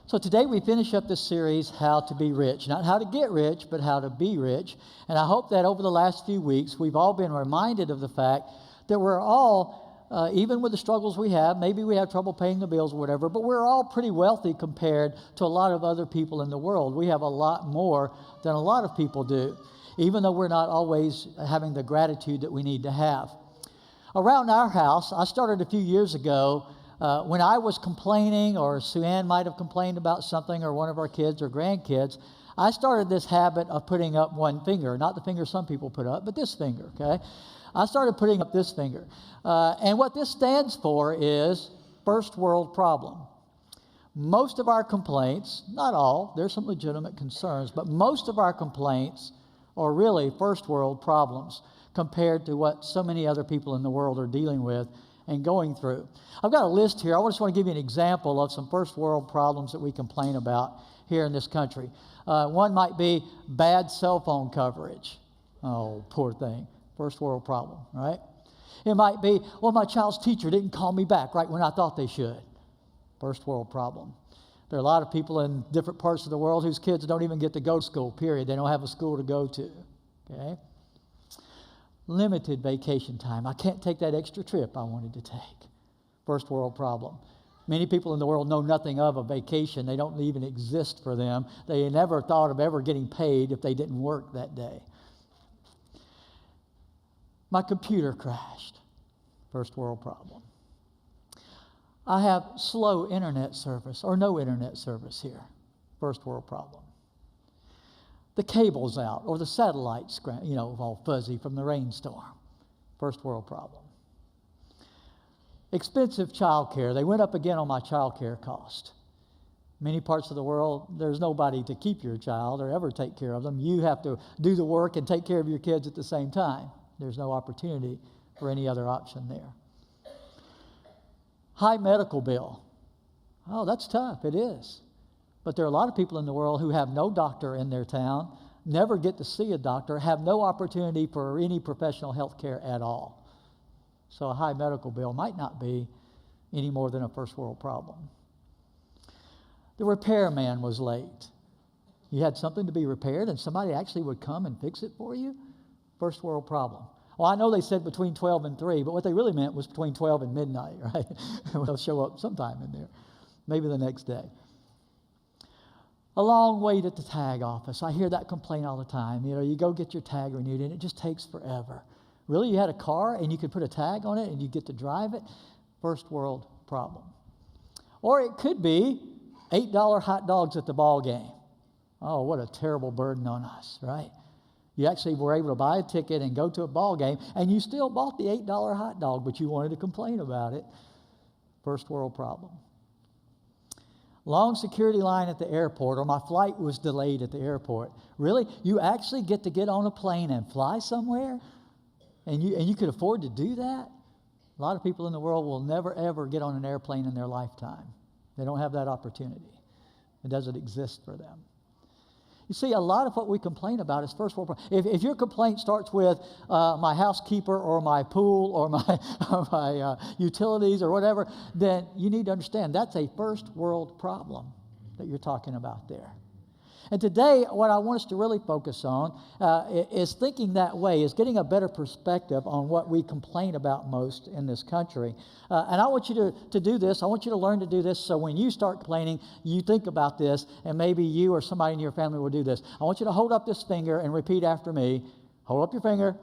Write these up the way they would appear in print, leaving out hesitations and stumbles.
So today we finish up this series, How to Be Rich. Not how to get rich, but how to be rich. And I hope that over the last few weeks, we've all been reminded of the fact that we're all, even with the struggles we have, maybe we have trouble paying the bills or whatever, but we're all pretty wealthy compared to a lot of other people in the world. We have a lot more than a lot of people do, even though we're not always having the gratitude that we need to have. Around our house, I started a few years ago. When I was complaining, or Sue Ann might have complained about something, or one of our kids or grandkids, I started this habit of putting up one finger. Not the finger some people put up, but this finger, okay? I started putting up this finger. And what this stands for is first world problem. Most of our complaints, not all, there's some legitimate concerns, but most of our complaints are really first world problems compared to what so many other people in the world are dealing with and going through. I've got a list here. I just want to give you an example of some first world problems that we complain about here in this country. One might be bad cell phone coverage. Oh, poor thing. First world problem, right? It might be, well, my child's teacher didn't call me back right when I thought they should. First world problem. There are a lot of people in different parts of the world whose kids don't even get to go to school, period. They don't have a school to go to, okay? Limited vacation time. I can't take that extra trip I wanted to take. First world problem. Many people in the world know nothing of a vacation. They don't even exist for them. They never thought of ever getting paid if they didn't work that day. My computer crashed. First world problem. I have slow internet service or no internet service here. First world problem. The cable's out, or the satellite's, all fuzzy from the rainstorm. First world problem. Expensive child care. They went up again on my child care cost. Many parts of the world, there's nobody to keep your child or ever take care of them. You have to do the work and take care of your kids at the same time. There's no opportunity for any other option there. High medical bill. Oh, that's tough. It is. But there are a lot of people in the world who have no doctor in their town, never get to see a doctor, have no opportunity for any professional health care at all. So a high medical bill might not be any more than a first world problem. The repairman was late. You had something to be repaired and somebody actually would come and fix it for you? First world problem. Well, I know they said between 12 and 3, but what they really meant was between 12 and midnight, right? They'll show up sometime in there, maybe the next day. A long wait at the tag office. I hear that complaint all the time. You go get your tag renewed and it just takes forever. Really, you had a car and you could put a tag on it and you get to drive it? First world problem. Or it could be $8 hot dogs at the ball game. Oh, what a terrible burden on us, right? You actually were able to buy a ticket and go to a ball game and you still bought the $8 hot dog, but you wanted to complain about it. First world problem. Long security line at the airport, or my flight was delayed at the airport. Really? You actually get to get on a plane and fly somewhere? And you could afford to do that? A lot of people in the world will never, ever get on an airplane in their lifetime. They don't have that opportunity. It doesn't exist for them. You see, a lot of what we complain about is first world problems. If your complaint starts with my housekeeper or my pool or my utilities or whatever, then you need to understand that's a first world problem that you're talking about there. And today, what I want us to really focus on is thinking that way, is getting a better perspective on what we complain about most in this country. And I want you to do this. I want you to learn to do this so when you start complaining, you think about this, and maybe you or somebody in your family will do this. I want you to hold up this finger and repeat after me. Hold up your finger.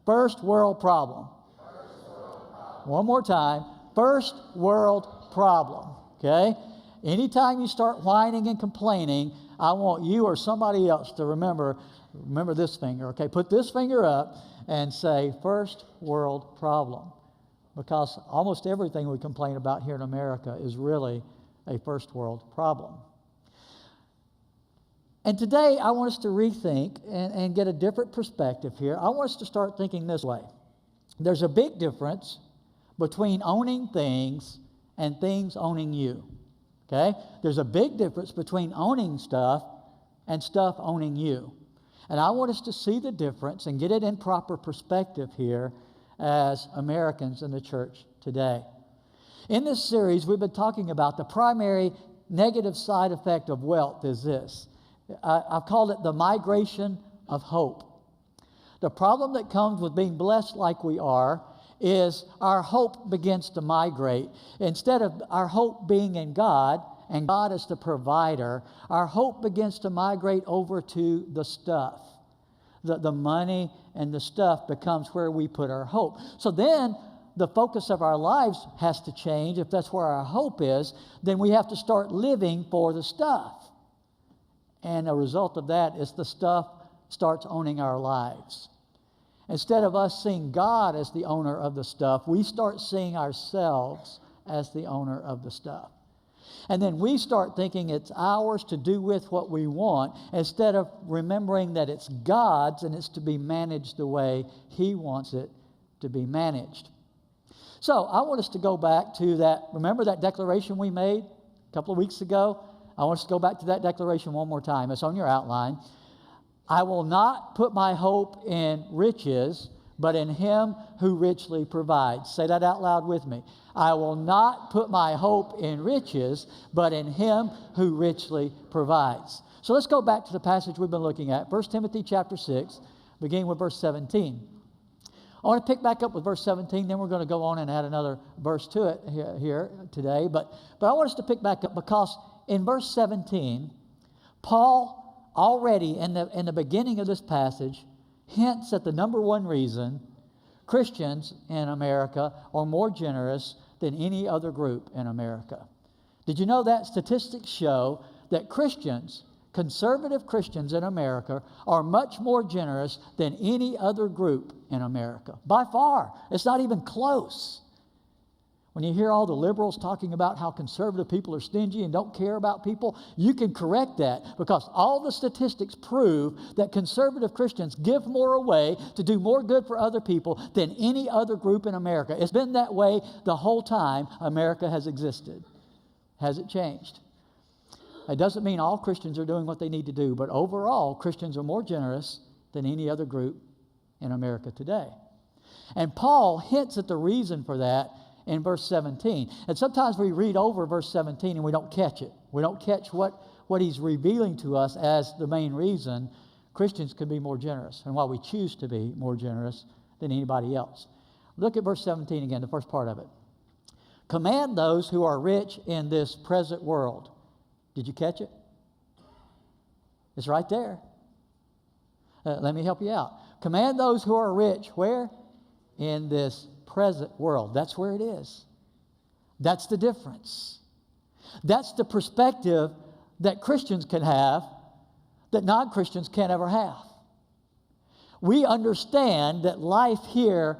First world problem. First world problem. One more time. First world problem. Okay? Anytime you start whining and complaining, I want you or somebody else to remember this finger, okay? Put this finger up and say, first world problem. Because almost everything we complain about here in America is really a first world problem. And today, I want us to rethink and get a different perspective here. I want us to start thinking this way. There's a big difference between owning things and things owning you. Okay? There's a big difference between owning stuff and stuff owning you. And I want us to see the difference and get it in proper perspective here as Americans in the church today. In this series, we've been talking about the primary negative side effect of wealth is this. I've called it the migration of hope. The problem that comes with being blessed like we are is our hope begins to migrate. Instead of our hope being in God, and God is the provider, our hope begins to migrate over to the stuff. The money and the stuff becomes where we put our hope. So then the focus of our lives has to change. If that's where our hope is, then we have to start living for the stuff. And a result of that is the stuff starts owning our lives. Instead of us seeing God as the owner of the stuff, we start seeing ourselves as the owner of the stuff. And then we start thinking it's ours to do with what we want, instead of remembering that it's God's and it's to be managed the way He wants it to be managed. So I want us to go back to that. Remember that declaration we made a couple of weeks ago? I want us to go back to that declaration one more time. It's on your outline. I will not put my hope in riches, but in Him who richly provides. Say that out loud with me. I will not put my hope in riches, but in Him who richly provides. So let's go back to the passage we've been looking at, 1 Timothy chapter 6, beginning with verse 17. I want to pick back up with verse 17, then we're going to go on and add another verse to it here today. But I want us to pick back up because in verse 17, Paul already in the beginning of this passage hints at the number one reason Christians in America are more generous than any other group in America. Did you know that statistics show that Christians, conservative Christians in America, are much more generous than any other group in America? By far. It's not even close. When you hear all the liberals talking about how conservative people are stingy and don't care about people, you can correct that because all the statistics prove that conservative Christians give more away to do more good for other people than any other group in America. It's been that way the whole time America has existed. Hasn't changed. It doesn't mean all Christians are doing what they need to do, but overall, Christians are more generous than any other group in America today. And Paul hints at the reason for that in verse 17. And sometimes we read over verse 17 and we don't catch it. We don't catch what he's revealing to us as the main reason Christians can be more generous and why we choose to be more generous than anybody else. Look at verse 17 again, the first part of it. Command those who are rich in this present world. Did you catch it? It's right there. Let me help you out. Command those who are rich, where? In this present world. That's where it is. That's the difference. That's the perspective that Christians can have that non-Christians can't ever have. We understand that life here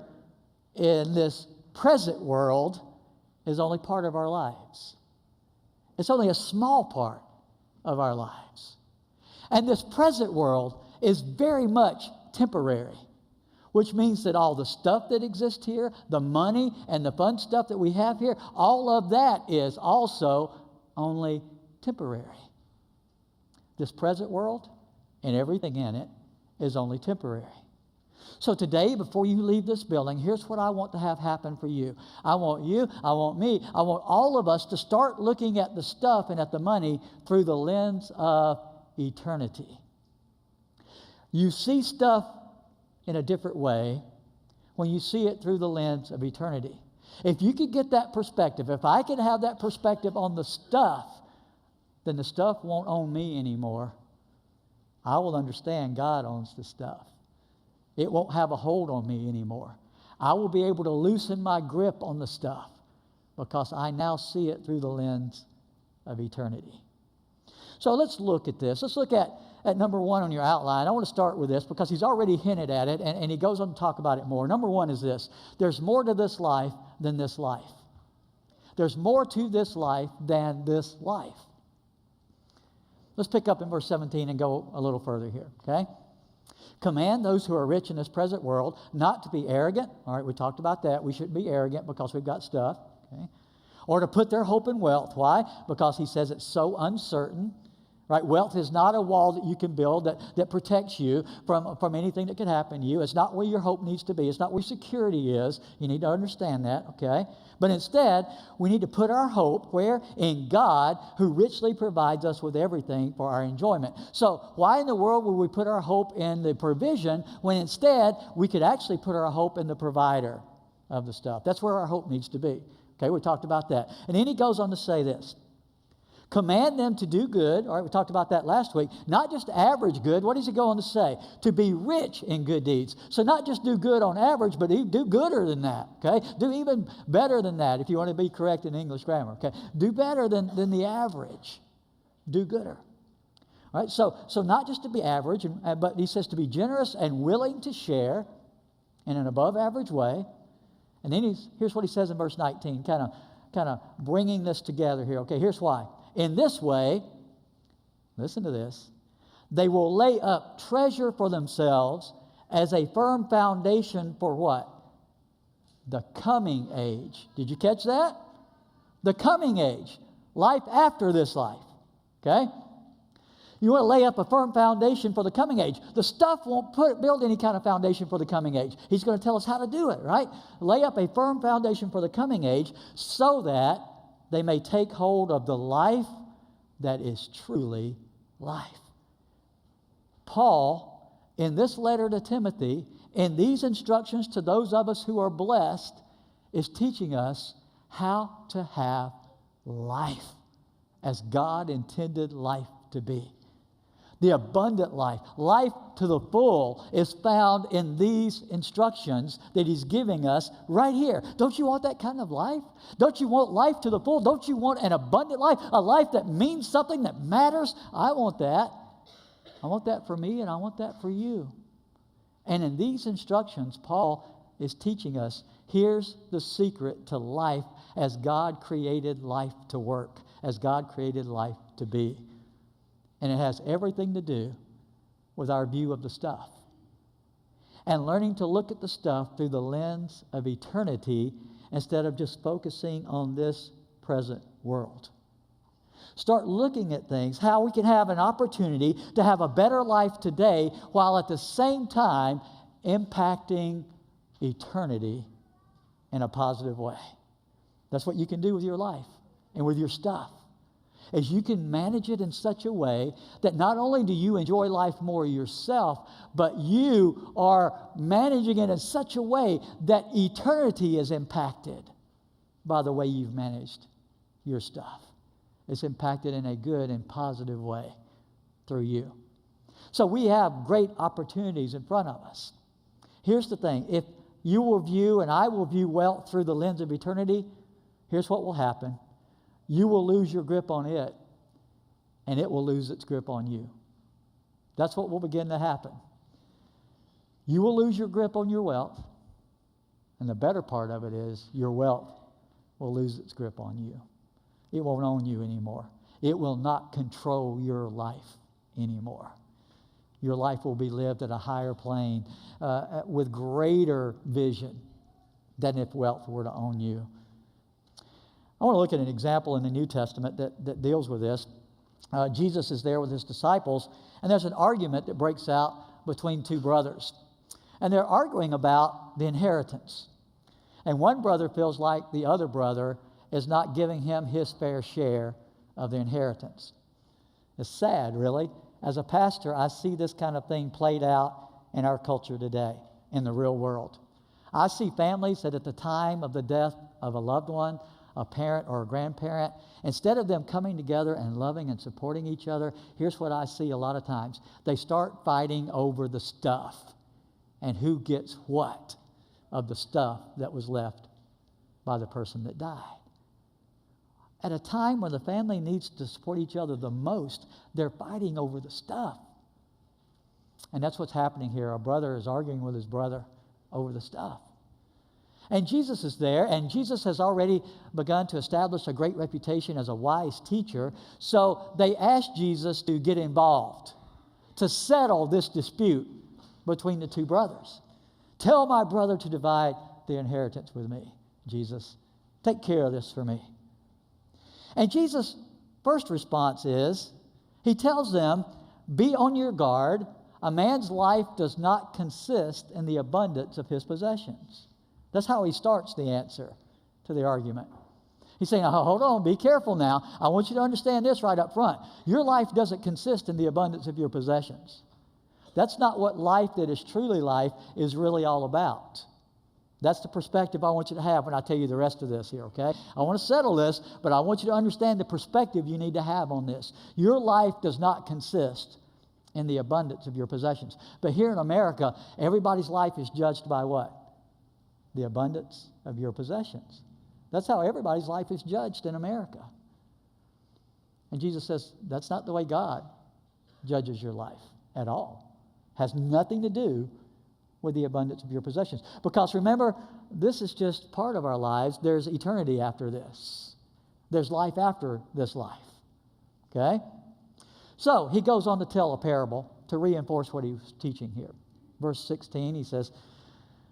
in this present world is only part of our lives. It's only a small part of our lives. And this present world is very much temporary, which means that all the stuff that exists here, the money and the fun stuff that we have here, all of that is also only temporary. This present world and everything in it is only temporary. So today, before you leave this building, here's what I want to have happen for you. I want you, I want me, I want all of us to start looking at the stuff and at the money through the lens of eternity. You see stuff in a different way when you see it through the lens of eternity. If you could get that perspective, if I could have that perspective on the stuff, then the stuff won't own me anymore. I will understand God owns the stuff. It won't have a hold on me anymore. I will be able to loosen my grip on the stuff because I now see it through the lens of eternity. So let's look at this. Let's look at number one on your outline. I want to start with this because he's already hinted at it, and he goes on to talk about it more. Number one is this. There's more to this life than this life. There's more to this life than this life. Let's pick up in verse 17 and go a little further here, okay? Command those who are rich in this present world not to be arrogant. All right, we talked about that. We shouldn't be arrogant because we've got stuff, okay? Or to put their hope in wealth. Why? Because he says it's so uncertain. Right? Wealth is not a wall that you can build that protects you from anything that could happen to you. It's not where your hope needs to be. It's not where security is. You need to understand that, okay? But instead, we need to put our hope where? In God, who richly provides us with everything for our enjoyment. So why in the world would we put our hope in the provision when instead we could actually put our hope in the provider of the stuff? That's where our hope needs to be. Okay, we talked about that. And then he goes on to say this. Command them to do good. All right, we talked about that last week. Not just average good. What does he go on to say? To be rich in good deeds. So not just do good on average, but do gooder than that. Okay? Do even better than that if you want to be correct in English grammar. Okay? Do better than the average. Do gooder. All right? So not just to be average, but he says to be generous and willing to share in an above average way. And then here's what he says in verse 19, kind of bringing this together here. Okay, here's why. In this way, listen to this, they will lay up treasure for themselves as a firm foundation for what? The coming age. Did you catch that? The coming age. Life after this life. Okay? You want to lay up a firm foundation for the coming age. The stuff won't build any kind of foundation for the coming age. He's going to tell us how to do it, right? Lay up a firm foundation for the coming age so that they may take hold of the life that is truly life. Paul, in this letter to Timothy, in these instructions to those of us who are blessed, is teaching us how to have life as God intended life to be. The abundant life, life to the full, is found in these instructions that he's giving us right here. Don't you want that kind of life? Don't you want life to the full? Don't you want an abundant life, a life that means something, that matters? I want that. I want that for me, and I want that for you. And in these instructions, Paul is teaching us, here's the secret to life as God created life to work, as God created life to be. And it has everything to do with our view of the stuff. And learning to look at the stuff through the lens of eternity instead of just focusing on this present world. Start looking at things, how we can have an opportunity to have a better life today while at the same time impacting eternity in a positive way. That's what you can do with your life and with your stuff. As you can manage it in such a way that not only do you enjoy life more yourself, but you are managing it in such a way that eternity is impacted by the way you've managed your stuff. It's impacted in a good and positive way through you. So we have great opportunities in front of us. Here's the thing. If you will view and I will view wealth through the lens of eternity, here's what will happen. You will lose your grip on it, and it will lose its grip on you. That's what will begin to happen. You will lose your grip on your wealth, and the better part of it is your wealth will lose its grip on you. It won't own you anymore. It will not control your life anymore. Your life will be lived at a higher plane with greater vision than if wealth were to own you. I want to look at an example in the New Testament that deals with this. Jesus is there with his disciples, and there's an argument that breaks out between two brothers. And they're arguing about the inheritance. And one brother feels like the other brother is not giving him his fair share of the inheritance. It's sad, really. As a pastor, I see this kind of thing played out in our culture today, in the real world. I see families that at the time of the death of a loved one, a parent or a grandparent, instead of them coming together and loving and supporting each other, here's what I see a lot of times. They start fighting over the stuff and who gets what of the stuff that was left by the person that died. At a time when the family needs to support each other the most, they're fighting over the stuff. And that's what's happening here. A brother is arguing with his brother over the stuff. And Jesus is there, and Jesus has already begun to establish a great reputation as a wise teacher. So they asked Jesus to get involved, to settle this dispute between the two brothers. Tell my brother to divide the inheritance with me, Jesus. Take care of this for me. And Jesus' first response is, He tells them, be on your guard. A man's life does not consist in the abundance of his possessions. That's how he starts the answer to the argument. He's saying, oh, hold on, be careful now. I want you to understand this right up front. Your life doesn't consist in the abundance of your possessions. That's not what life that is truly life is really all about. That's the perspective I want you to have when I tell you the rest of this here, okay? I want to settle this, but I want you to understand the perspective you need to have on this. Your life does not consist in the abundance of your possessions. But here in America, everybody's life is judged by what? The abundance of your possessions. That's how everybody's life is judged in America. And Jesus says, that's not the way God judges your life at all. Has nothing to do with the abundance of your possessions. Because remember, this is just part of our lives. There's eternity after this. There's life after this life. Okay? So he goes on to tell a parable to reinforce what he was teaching here. Verse 16, he says,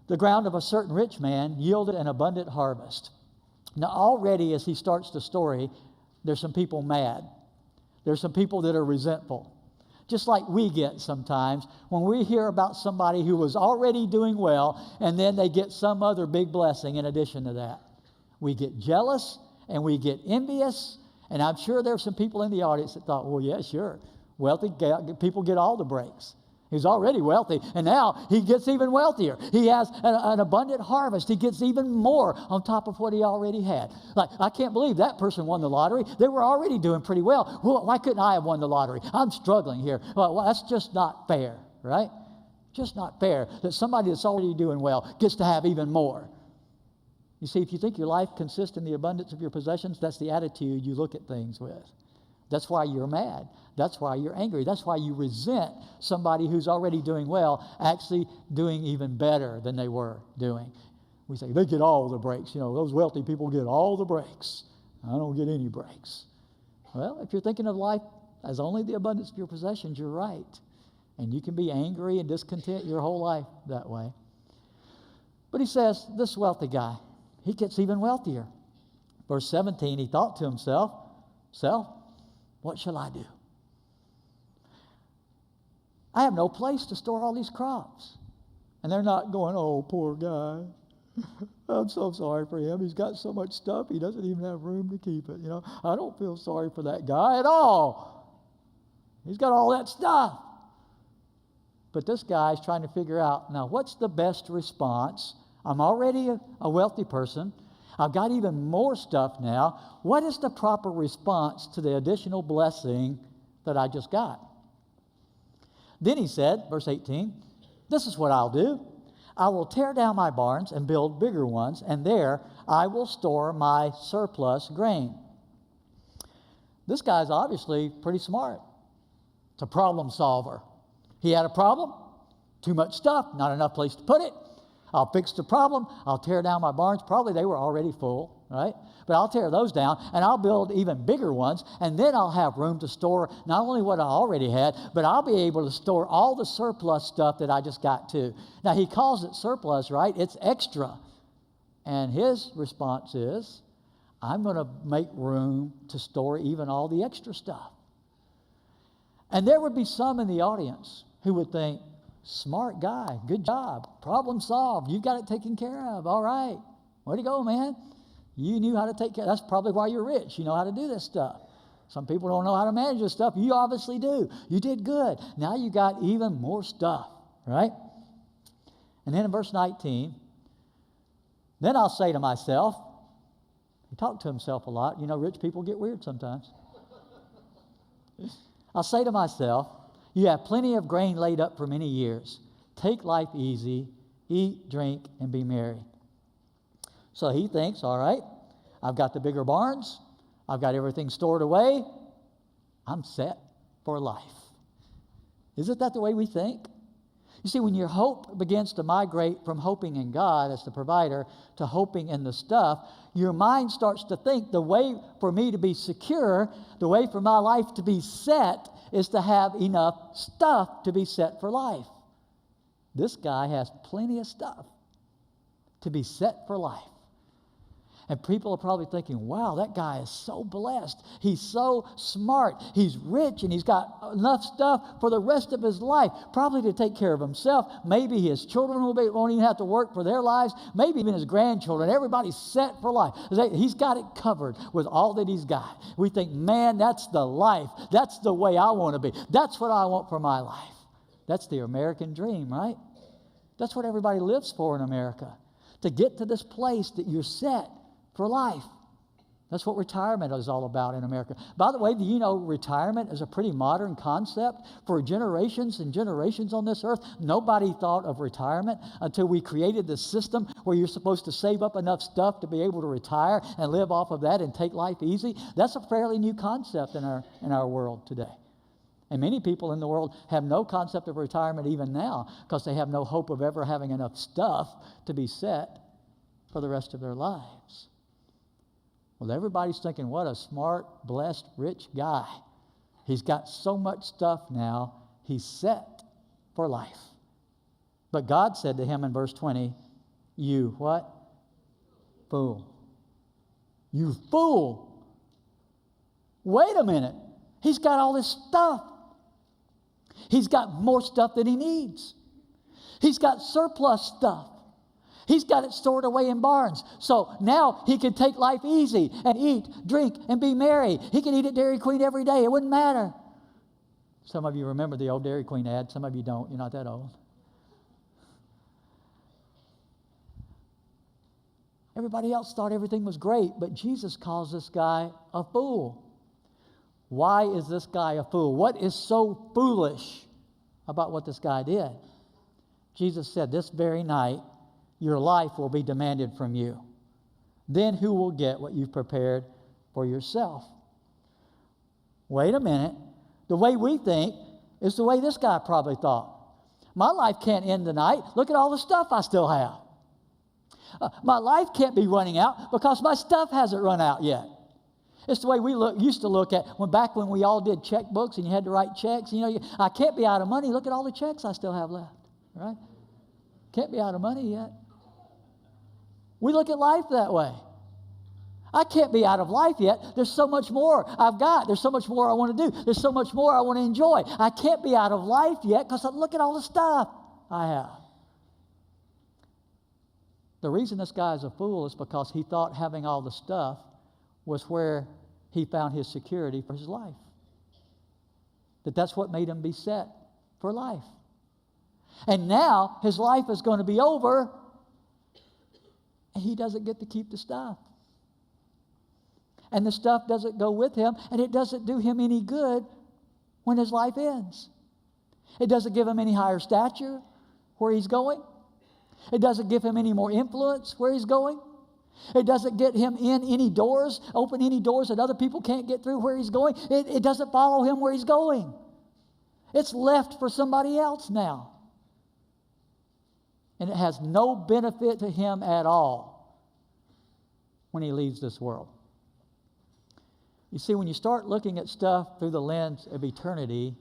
the ground of a certain rich man yielded an abundant harvest. Now already as he starts the story, there's some people mad. There's some people that are resentful. Just like we get sometimes when we hear about somebody who was already doing well and then they get some other big blessing in addition to that. We get jealous and we get envious. And I'm sure there's some people in the audience that thought, well, yeah, sure. Wealthy people get all the breaks. He's already wealthy, and now he gets even wealthier. He has an abundant harvest. He gets even more on top of what he already had. Like, I can't believe that person won the lottery. They were already doing pretty well. Well, why couldn't I have won the lottery? I'm struggling here. Well, that's just not fair, right? Just not fair that somebody that's already doing well gets to have even more. You see, if you think your life consists in the abundance of your possessions, that's the attitude you look at things with. That's why you're mad. That's why you're angry. That's why you resent somebody who's already doing well, actually doing even better than they were doing. We say, they get all the breaks. You know, those wealthy people get all the breaks. I don't get any breaks. Well, if you're thinking of life as only the abundance of your possessions, you're right. And you can be angry and discontent your whole life that way. But he says, this wealthy guy, he gets even wealthier. Verse 17, he thought to himself, what shall I do? I have no place to store all these crops. And they're not going, oh, poor guy. I'm so sorry for him. He's got so much stuff, he doesn't even have room to keep it. You know, I don't feel sorry for that guy at all. He's got all that stuff. But this guy's trying to figure out, now, what's the best response? I'm already a wealthy person. I've got even more stuff now. What is the proper response to the additional blessing that I just got? Then he said, verse 18, this is what I'll do. I will tear down my barns and build bigger ones, and there I will store my surplus grain. This guy's obviously pretty smart. It's a problem solver. He had a problem, too much stuff, not enough place to put it. I'll fix the problem. I'll tear down my barns. Probably they were already full, right? But I'll tear those down, and I'll build even bigger ones, and then I'll have room to store not only what I already had, but I'll be able to store all the surplus stuff that I just got too. Now, he calls it surplus, right? It's extra. And his response is, I'm going to make room to store even all the extra stuff. And there would be some in the audience who would think, smart guy, good job, problem solved, you got it taken care of, all right. Way to go, man. You knew how to take care. That's probably why you're rich. You know how to do this stuff. Some people don't know how to manage this stuff. You obviously do. You did good. Now you got even more stuff, right? And then in verse 19, then I'll say to myself, he talked to himself a lot. You know, rich people get weird sometimes. I'll say to myself, you have plenty of grain laid up for many years. Take life easy, eat, drink, and be merry. So he thinks, all right, I've got the bigger barns. I've got everything stored away. I'm set for life. Isn't that the way we think? You see, when your hope begins to migrate from hoping in God as the provider to hoping in the stuff, your mind starts to think the way for me to be secure, the way for my life to be set, is to have enough stuff to be set for life. This guy has plenty of stuff to be set for life. And people are probably thinking, wow, that guy is so blessed. He's so smart. He's rich, and he's got enough stuff for the rest of his life, probably to take care of himself. Maybe his children won't even have to work for their lives. Maybe even his grandchildren. Everybody's set for life. He's got it covered with all that he's got. We think, man, that's the life. That's the way I want to be. That's what I want for my life. That's the American dream, right? That's what everybody lives for in America, to get to this place that you're set for life. That's what retirement is all about in America. By the way, do you know retirement is a pretty modern concept? For generations and generations on this earth, nobody thought of retirement until we created this system where you're supposed to save up enough stuff to be able to retire and live off of that and take life easy. That's a fairly new concept in our world today. And many people in the world have no concept of retirement even now because they have no hope of ever having enough stuff to be set for the rest of their lives. Well, everybody's thinking, what a smart, blessed, rich guy. He's got so much stuff now, he's set for life. But God said to him in verse 20, you what? Fool. You fool. Wait a minute. He's got all this stuff. He's got more stuff than he needs. He's got surplus stuff. He's got it stored away in barns. So now he can take life easy and eat, drink, and be merry. He can eat at Dairy Queen every day. It wouldn't matter. Some of you remember the old Dairy Queen ad. Some of you don't. You're not that old. Everybody else thought everything was great, but Jesus calls this guy a fool. Why is this guy a fool? What is so foolish about what this guy did? Jesus said, this very night, your life will be demanded from you. Then who will get what you've prepared for yourself? Wait a minute. The way we think is the way this guy probably thought. My life can't end tonight. Look at all the stuff I still have. My life can't be running out because my stuff hasn't run out yet. It's the way we used to look at back when we all did checkbooks and you had to write checks. I can't be out of money. Look at all the checks I still have left. Right? Can't be out of money yet. We look at life that way. I can't be out of life yet. There's so much more I've got. There's so much more I want to do. There's so much more I want to enjoy. I can't be out of life yet because look at all the stuff I have. The reason this guy is a fool is because he thought having all the stuff was where he found his security for his life. That's what made him be set for life. And now his life is going to be over, and he doesn't get to keep the stuff. And the stuff doesn't go with him, and it doesn't do him any good when his life ends. It doesn't give him any higher stature where he's going. It doesn't give him any more influence where he's going. It doesn't get him in any doors, open any doors that other people can't get through where he's going. It doesn't follow him where he's going. It's left for somebody else now. And it has no benefit to him at all when he leaves this world. You see, when you start looking at stuff through the lens of eternity,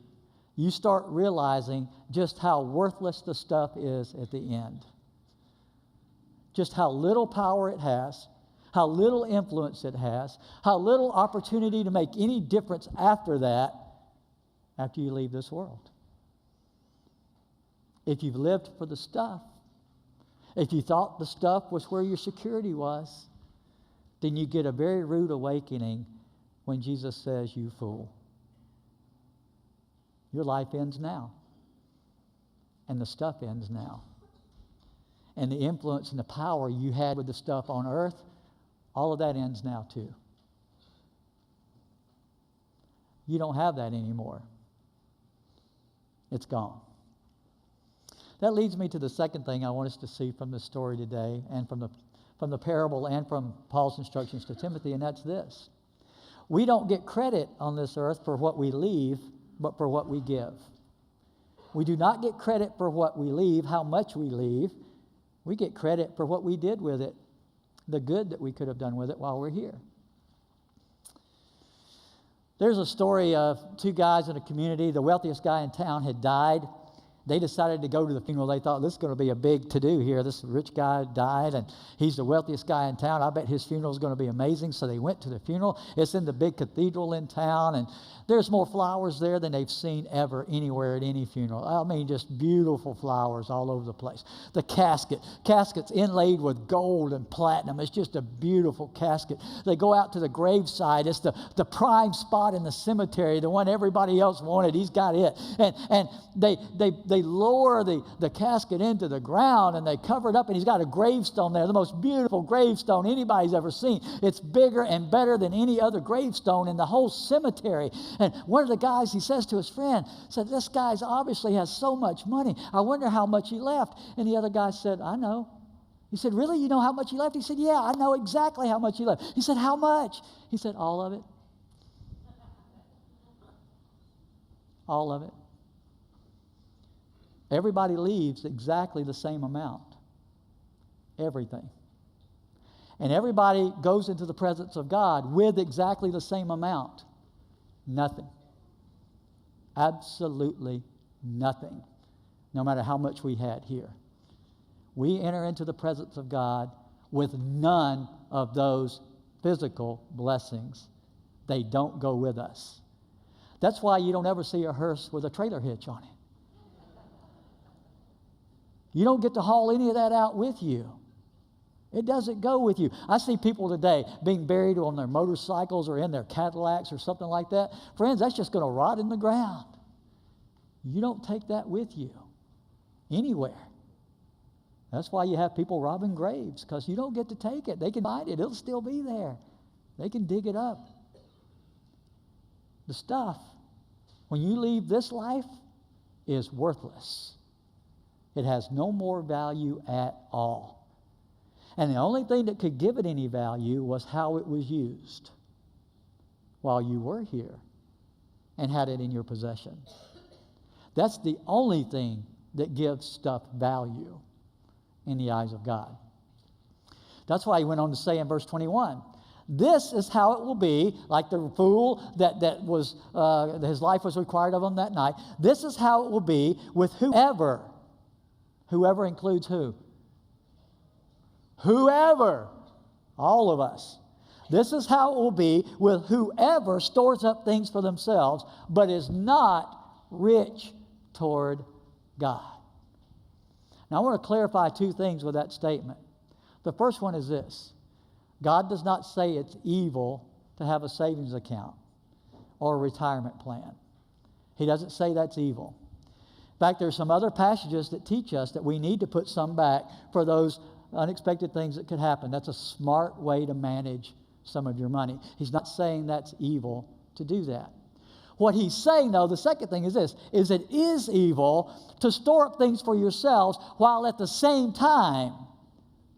you start realizing just how worthless the stuff is at the end. Just how little power it has, how little influence it has, how little opportunity to make any difference after that, after you leave this world. If you've lived for the stuff, if you thought the stuff was where your security was, then you get a very rude awakening when Jesus says, you fool. Your life ends now. And the stuff ends now. And the influence and the power you had with the stuff on earth, all of that ends now too. You don't have that anymore. It's gone. That leads me to the second thing I want us to see from the story today, and from the parable and from Paul's instructions to Timothy, and that's this. We don't get credit on this earth for what we leave, but for what we give. We do not get credit for what we leave, how much we leave. We get credit for what we did with it, the good that we could have done with it while we're here. There's a story of two guys in a community. The wealthiest guy in town had died. They decided to go to the funeral. They thought, this is going to be a big to-do here. This rich guy died, and he's the wealthiest guy in town. I bet his funeral is going to be amazing. So they went to the funeral. It's in the big cathedral in town, and there's more flowers there than they've seen ever anywhere at any funeral. I mean, just beautiful flowers all over the place. The casket's inlaid with gold and platinum. It's just a beautiful casket. They go out to the graveside. It's the prime spot in the cemetery, the one everybody else wanted. He's got it. And they lower the casket into the ground, and they cover it up, and he's got a gravestone there, the most beautiful gravestone anybody's ever seen. It's bigger and better than any other gravestone in the whole cemetery. And one of the guys, he says to his friend, said, this guy's obviously has so much money. I wonder how much he left. And the other guy said, I know. He said, really? You know how much he left? He said, yeah, I know exactly how much he left. He said, how much? He said, all of it. All of it. Everybody leaves exactly the same amount. Everything. And everybody goes into the presence of God with exactly the same amount. Nothing. Absolutely nothing. No matter how much we had here. We enter into the presence of God with none of those physical blessings. They don't go with us. That's why you don't ever see a hearse with a trailer hitch on it. You don't get to haul any of that out with you. It doesn't go with you. I see people today being buried on their motorcycles or in their Cadillacs or something like that. Friends, that's just going to rot in the ground. You don't take that with you anywhere. That's why you have people robbing graves, because you don't get to take it. They can find it. It'll still be there. They can dig it up. The stuff, when you leave this life, is worthless. It has no more value at all. And the only thing that could give it any value was how it was used while you were here and had it in your possession. That's the only thing that gives stuff value in the eyes of God. That's why he went on to say in verse 21, this is how it will be, like the fool that was his life was required of him that night. This is how it will be with whoever. Whoever includes who? Whoever. All of us. This is how it will be with whoever stores up things for themselves, but is not rich toward God. Now, I want to clarify two things with that statement. The first one is this. God does not say it's evil to have a savings account or a retirement plan. He doesn't say that's evil. In fact, there's some other passages that teach us that we need to put some back for those unexpected things that could happen. That's a smart way to manage some of your money. He's not saying that's evil to do that. What he's saying, though, the second thing is this, is it is evil to store up things for yourselves while at the same time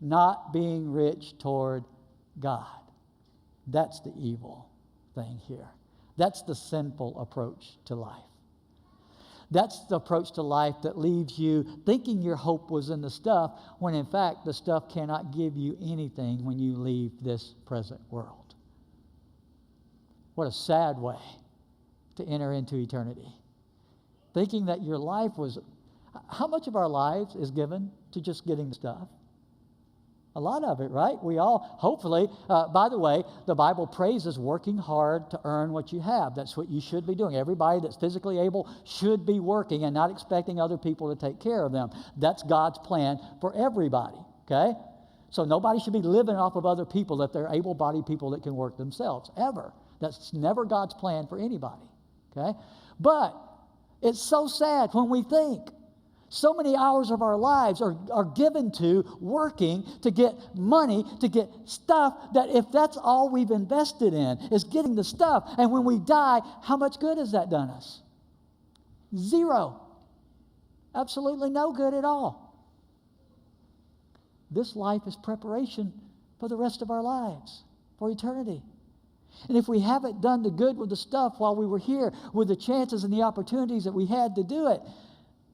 not being rich toward God. That's the evil thing here. That's the sinful approach to life. That's the approach to life that leaves you thinking your hope was in the stuff, when in fact the stuff cannot give you anything when you leave this present world. What a sad way to enter into eternity. Thinking that your life was... How much of our lives is given to just getting stuff? A lot of it, right? We all, hopefully, by the way, the Bible praises working hard to earn what you have. That's what you should be doing. Everybody that's physically able should be working and not expecting other people to take care of them. That's God's plan for everybody, okay? So nobody should be living off of other people if they're able-bodied people that can work themselves, ever. That's never God's plan for anybody, okay? But it's so sad when we think so many hours of our lives are given to working to get money, to get stuff, that if that's all we've invested in is getting the stuff, and when we die, how much good has that done us? Zero. Absolutely no good at all. This life is preparation for the rest of our lives, for eternity. And if we haven't done the good with the stuff while we were here, with the chances and the opportunities that we had to do it,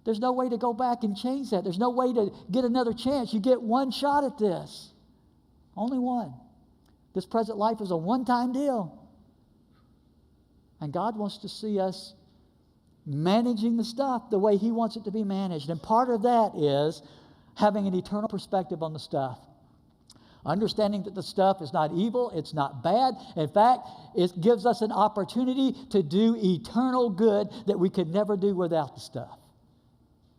there's no way to go back and change that. There's no way to get another chance. You get one shot at this. Only one. This present life is a one-time deal. And God wants to see us managing the stuff the way He wants it to be managed. And part of that is having an eternal perspective on the stuff. Understanding that the stuff is not evil, it's not bad. In fact, it gives us an opportunity to do eternal good that we could never do without the stuff.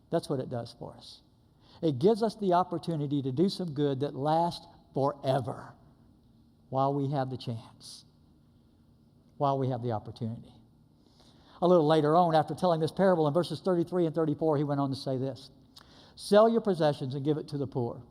That's what it does for us. It gives us the opportunity to do some good that lasts forever while we have the chance, while we have the opportunity. A little later on, after telling this parable in verses 33 and 34, He went on to say this: sell your possessions and give it to the poor.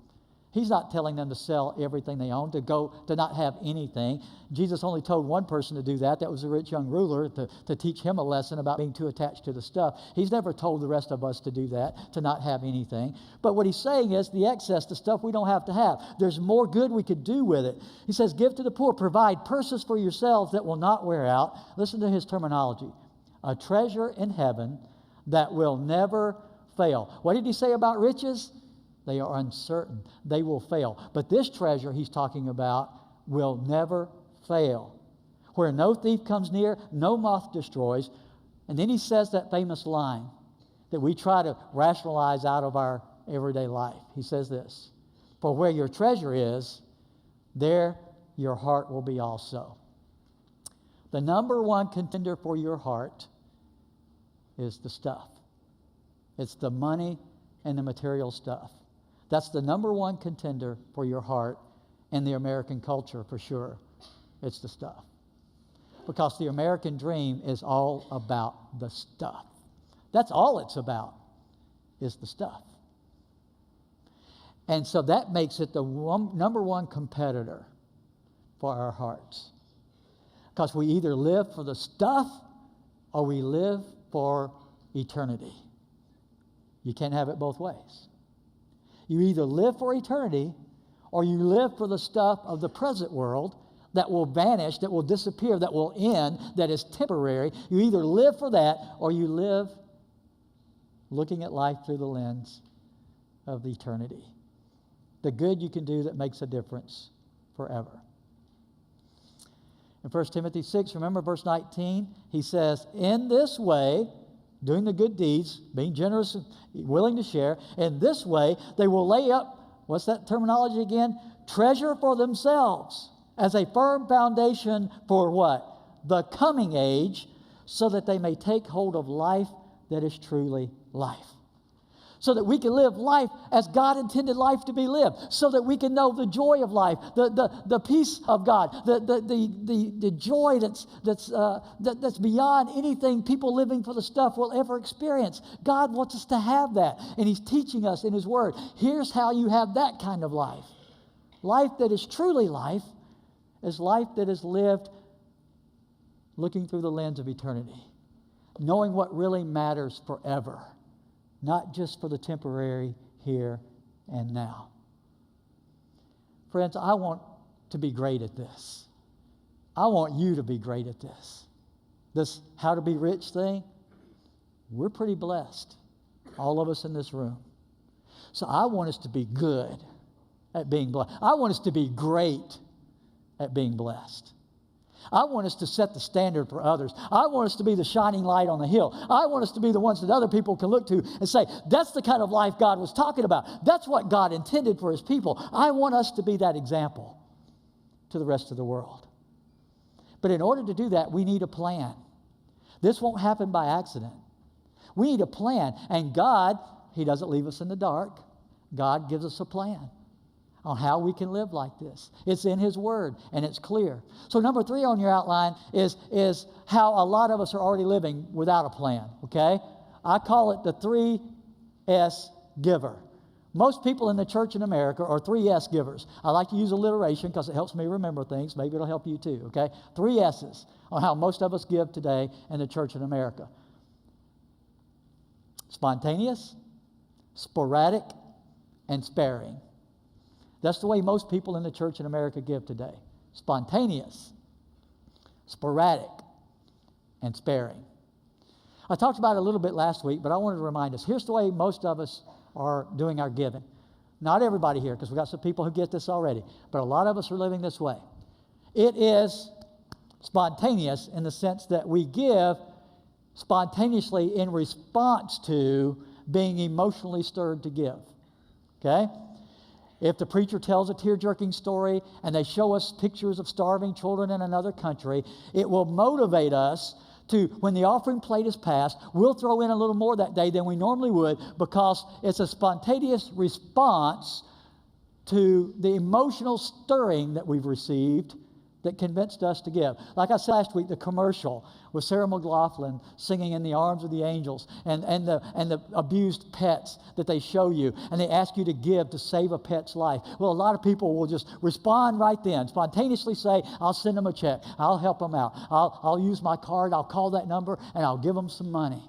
He's not telling them to sell everything they own, to not have anything. Jesus only told one person to do that. That was the rich young ruler, to teach him a lesson about being too attached to the stuff. He's never told the rest of us to do that, to not have anything. But what He's saying is the excess, the stuff we don't have to have. There's more good we could do with it. He says, give to the poor, provide purses for yourselves that will not wear out. Listen to His terminology. A treasure in heaven that will never fail. What did He say about riches? They are uncertain. They will fail. But this treasure He's talking about will never fail. Where no thief comes near, no moth destroys. And then He says that famous line that we try to rationalize out of our everyday life. He says this: for where your treasure is, there your heart will be also. The number one contender for your heart is the stuff. It's the money and the material stuff. That's the number one contender for your heart in the American culture, for sure. It's the stuff. Because the American dream is all about the stuff. That's all it's about, is the stuff. And so that makes it the number one competitor for our hearts. Because we either live for the stuff or we live for eternity. You can't have it both ways. You either live for eternity or you live for the stuff of the present world that will vanish, that will disappear, that will end, that is temporary. You either live for that or you live looking at life through the lens of the eternity. The good you can do that makes a difference forever. In 1 Timothy 6, remember verse 19, he says, in this way, doing the good deeds, being generous and willing to share, in this way they will lay up, what's that terminology again? Treasure for themselves as a firm foundation for what? The coming age, so that they may take hold of life that is truly life. So that we can live life as God intended life to be lived. So that we can know the joy of life, the peace of God, the joy that's beyond anything people living for the stuff will ever experience. God wants us to have that. And He's teaching us in His Word. Here's how you have that kind of life. Life that is truly life is life that is lived looking through the lens of eternity. Knowing what really matters forever. Not just for the temporary here and now. Friends, I want to be great at this. I want you to be great at this. This how to be rich thing, we're pretty blessed, all of us in this room. So I want us to be good at being blessed. I want us to be great at being blessed. I want us to set the standard for others. I want us to be the shining light on the hill. I want us to be the ones that other people can look to and say, that's the kind of life God was talking about. That's what God intended for His people. I want us to be that example to the rest of the world. But in order to do that, we need a plan. This won't happen by accident. We need a plan. And God, He doesn't leave us in the dark. God gives us a plan on how we can live like this. It's in His Word, and it's clear. So number 3 on your outline is how a lot of us are already living without a plan, okay? I call it the 3S giver. Most people in the church in America are 3S givers. I like to use alliteration because it helps me remember things. Maybe it'll help you too, okay? 3 S's on how most of us give today in the church in America. Spontaneous, sporadic, and sparing. That's the way most people in the church in America give today. Spontaneous, sporadic, and sparing. I talked about it a little bit last week, but I wanted to remind us. Here's the way most of us are doing our giving. Not everybody here, because we've got some people who get this already, but a lot of us are living this way. It is spontaneous in the sense that we give spontaneously in response to being emotionally stirred to give. Okay? If the preacher tells a tear-jerking story and they show us pictures of starving children in another country, it will motivate us to, when the offering plate is passed, we'll throw in a little more that day than we normally would, because it's a spontaneous response to the emotional stirring that we've received that convinced us to give. Like I said last week, the commercial with Sarah McLachlan singing In the Arms of the Angels, and the abused pets that they show you, and they ask you to give to save a pet's life. Well, a lot of people will just respond right then, spontaneously say, I'll send them a check, I'll help them out, I'll use my card, I'll call that number, and I'll give them some money.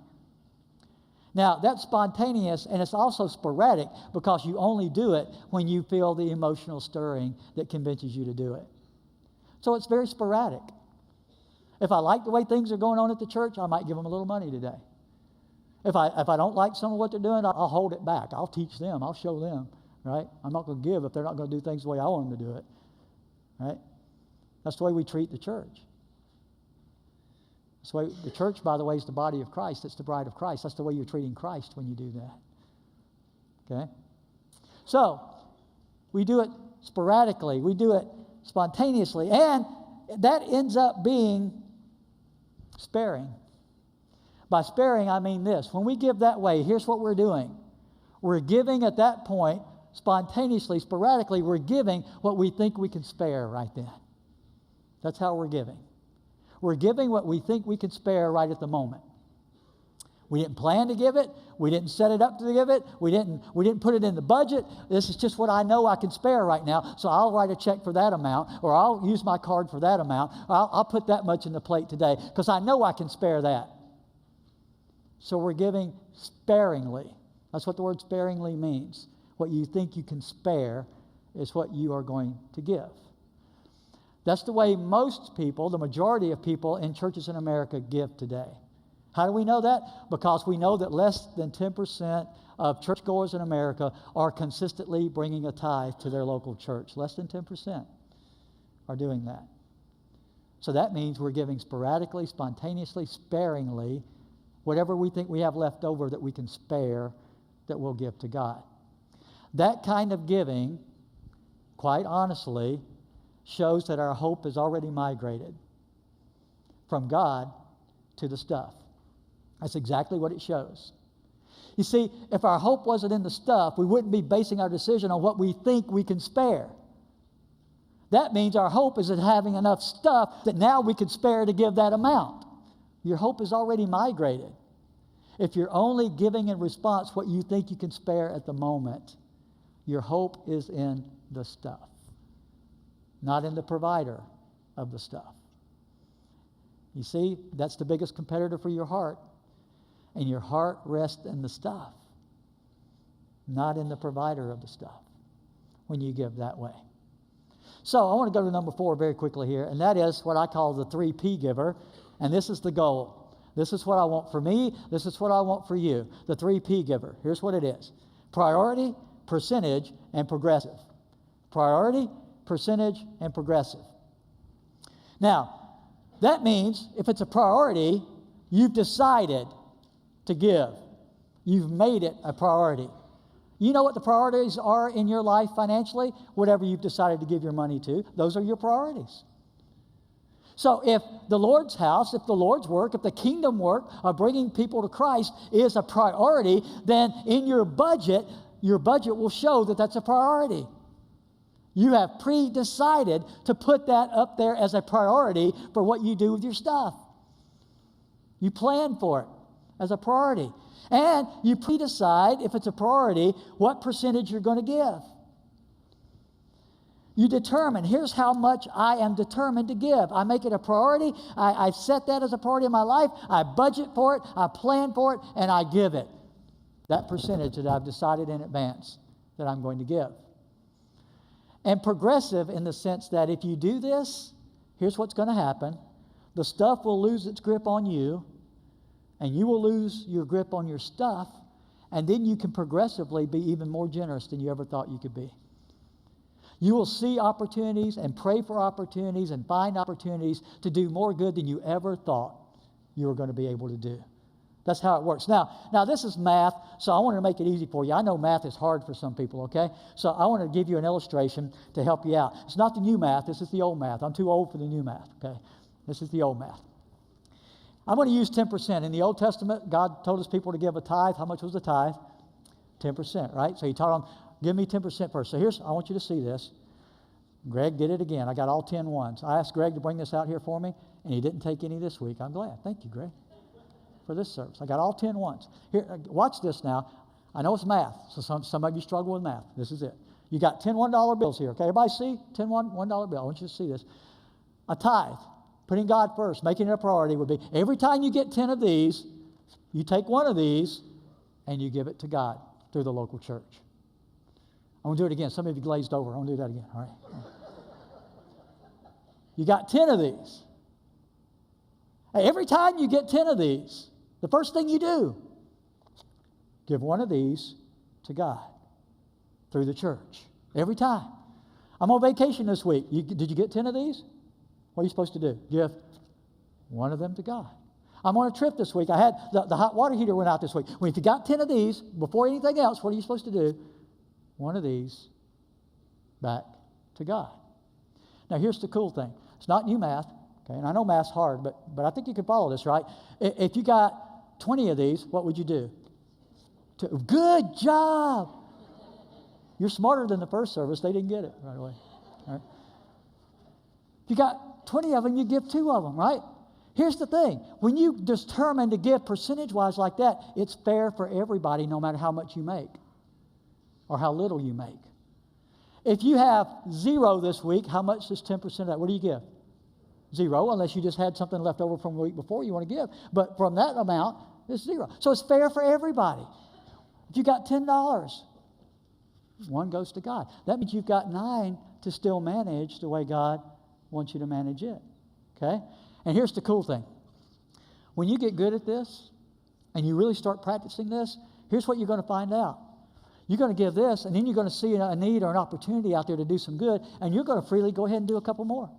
Now, that's spontaneous, and it's also sporadic, because you only do it when you feel the emotional stirring that convinces you to do it. So it's very sporadic. If I like the way things are going on at the church, I might give them a little money today. If I don't like some of what they're doing, I'll hold it back. I'll teach them. I'll show them, right? I'm not going to give if they're not going to do things the way I want them to do it, right? That's the way we treat the church. That's the way the church, by the way, is the body of Christ. It's the bride of Christ. That's the way you're treating Christ when you do that, okay? So we do it sporadically. We do it spontaneously, and that ends up being sparing. By sparing, I mean this. When we give that way, here's what we're doing. We're giving at that point, spontaneously, sporadically, we're giving what we think we can spare right then. That's how we're giving. We're giving what we think we can spare right at the moment. We didn't plan to give it. We didn't set it up to give it. We didn't put it in the budget. This is just what I know I can spare right now, so I'll write a check for that amount, or I'll use my card for that amount, or I'll put that much in the plate today because I know I can spare that. So we're giving sparingly. That's what the word sparingly means. What you think you can spare is what you are going to give. That's the way most people, the majority of people in churches in America, give today. How do we know that? Because we know that less than 10% of churchgoers in America are consistently bringing a tithe to their local church. Less than 10% are doing that. So that means we're giving sporadically, spontaneously, sparingly, whatever we think we have left over that we can spare, that we'll give to God. That kind of giving, quite honestly, shows that our hope is already migrated from God to the stuff. That's exactly what it shows. You see, if our hope wasn't in the stuff, we wouldn't be basing our decision on what we think we can spare. That means our hope is in having enough stuff that now we could spare to give that amount. Your hope is already migrated. If you're only giving in response what you think you can spare at the moment, your hope is in the stuff, not in the provider of the stuff. You see, that's the biggest competitor for your heart. And your heart rests in the stuff, not in the provider of the stuff, when you give that way. So I want to go to number 4 very quickly here, and that is what I call the 3P giver, and this is the goal. This is what I want for me. This is what I want for you, the 3P giver. Here's what it is: priority, percentage, and progressive. Priority, percentage, and progressive. Now, that means if it's a priority, you've decided to give. You've made it a priority. You know what the priorities are in your life financially? Whatever you've decided to give your money to, those are your priorities. So if the Lord's house, if the Lord's work, if the kingdom work of bringing people to Christ is a priority, then in your budget will show that that's a priority. You have pre-decided to put that up there as a priority for what you do with your stuff. You plan for it as a priority. And you pre-decide, if it's a priority, what percentage you're going to give. You determine, here's how much I am determined to give. I make it a priority. I set that as a priority in my life. I budget for it. I plan for it. And I give it. That percentage that I've decided in advance that I'm going to give. And progressive in the sense that if you do this, here's what's going to happen. The stuff will lose its grip on you, and you will lose your grip on your stuff, and then you can progressively be even more generous than you ever thought you could be. You will see opportunities and pray for opportunities and find opportunities to do more good than you ever thought you were going to be able to do That's how it works. Now this is math, so I wanted to make it easy for you. I know math is hard for some people, okay? So I want to give you an illustration to help you out. It's not the new math. This is the old math. I'm too old for the new math, okay? This is the old math. I'm going to use 10%. In the Old Testament, God told his people to give a tithe. How much was the tithe? 10%, right? So he told them, give me 10% first. So I want you to see this. Greg did it again. I got all 10 ones. I asked Greg to bring this out here for me, and he didn't take any this week. I'm glad. Thank you, Greg, for this service. I got all 10 ones. Here, watch this now. I know it's math, so some of you struggle with math. This is it. You got 10 $1 bills here, okay? Everybody see? 10 $1 bill. I want you to see this. A tithe, putting God first, making it a priority would be every time you get 10 of these, you take one of these and you give it to God through the local church. I'm going to do it again. Some of you glazed over. I'm going to do that again. All right. You got 10 of these. Hey, every time you get 10 of these, the first thing you do, give one of these to God through the church. Every time. I'm on vacation this week. Did you get 10 of these? What are you supposed to do? Give one of them to God. I'm on a trip this week. I had the hot water heater went out this week. Well, if you got 10 of these, before anything else, what are you supposed to do? One of these back to God. Now, here's the cool thing. It's not new math, okay? And I know math's hard, but I think you can follow this, right? If you got 20 of these, what would you do? Good job. You're smarter than the first service. They didn't get it right away. All right? If you got 20 of them, you give 2 of them, right? Here's the thing. When you determine to give percentage-wise like that, it's fair for everybody no matter how much you make or how little you make. If you have 0 this week, how much is 10% of that? What do you give? 0, unless you just had something left over from the week before you want to give. But from that amount, it's 0. So it's fair for everybody. If you got $10, 1 goes to God. That means you've got 9 to still manage the way God wants you to manage it. Okay? And here's the cool thing. When you get good at this and you really start practicing this, here's what you're going to find out. You're going to give this, and then you're going to see a need or an opportunity out there to do some good, and you're going to freely go ahead and do a couple more.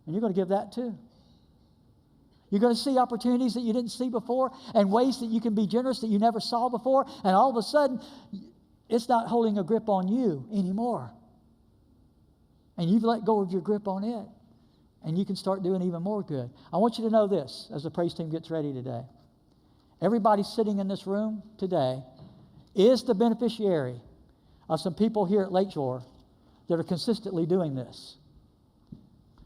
And you're going to give that too. You're going to see opportunities that you didn't see before and ways that you can be generous that you never saw before, and all of a sudden, it's not holding a grip on you anymore. And you've let go of your grip on it, and you can start doing even more good. I want you to know this as the praise team gets ready today. Everybody sitting in this room today is the beneficiary of some people here at Lakeshore that are consistently doing this.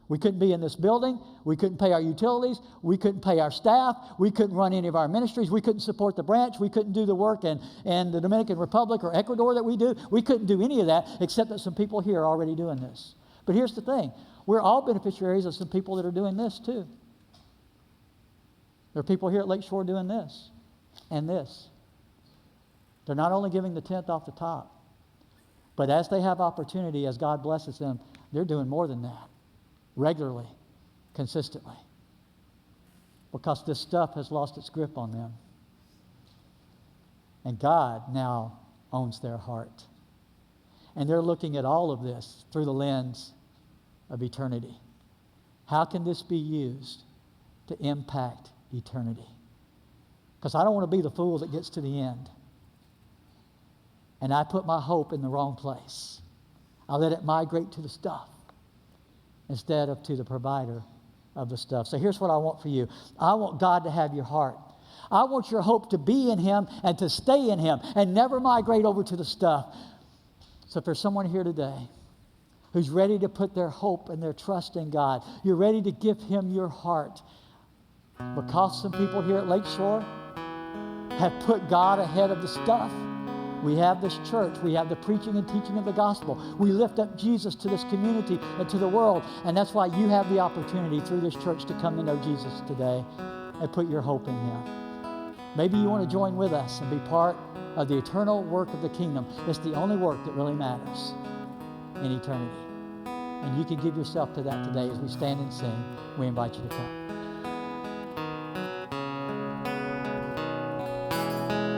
We couldn't be in this building. We couldn't pay our utilities. We couldn't pay our staff. We couldn't run any of our ministries. We couldn't support the branch. We couldn't do the work in the Dominican Republic or Ecuador that we do. We couldn't do any of that except that some people here are already doing this. But here's the thing. We're all beneficiaries of some people that are doing this too. There are people here at Lakeshore doing this and this. They're not only giving the 10th off the top, but as they have opportunity, as God blesses them, they're doing more than that, regularly, consistently, because this stuff has lost its grip on them. And God now owns their heart. And they're looking at all of this through the lens of eternity. How can this be used to impact eternity? Because I don't want to be the fool that gets to the end and I put my hope in the wrong place. I let it migrate to the stuff instead of to the provider of the stuff. So here's what I want for you. I want God to have your heart. I want your hope to be in Him and to stay in Him and never migrate over to the stuff. So if there's someone here today who's ready to put their hope and their trust in God, you're ready to give Him your heart, because some people here at Lakeshore have put God ahead of the stuff. We have this church. We have the preaching and teaching of the gospel. We lift up Jesus to this community and to the world. And that's why you have the opportunity through this church to come to know Jesus today and put your hope in Him. Maybe you want to join with us and be part of the eternal work of the kingdom. It's the only work that really matters in eternity. And you can give yourself to that today as we stand and sing. We invite you to come.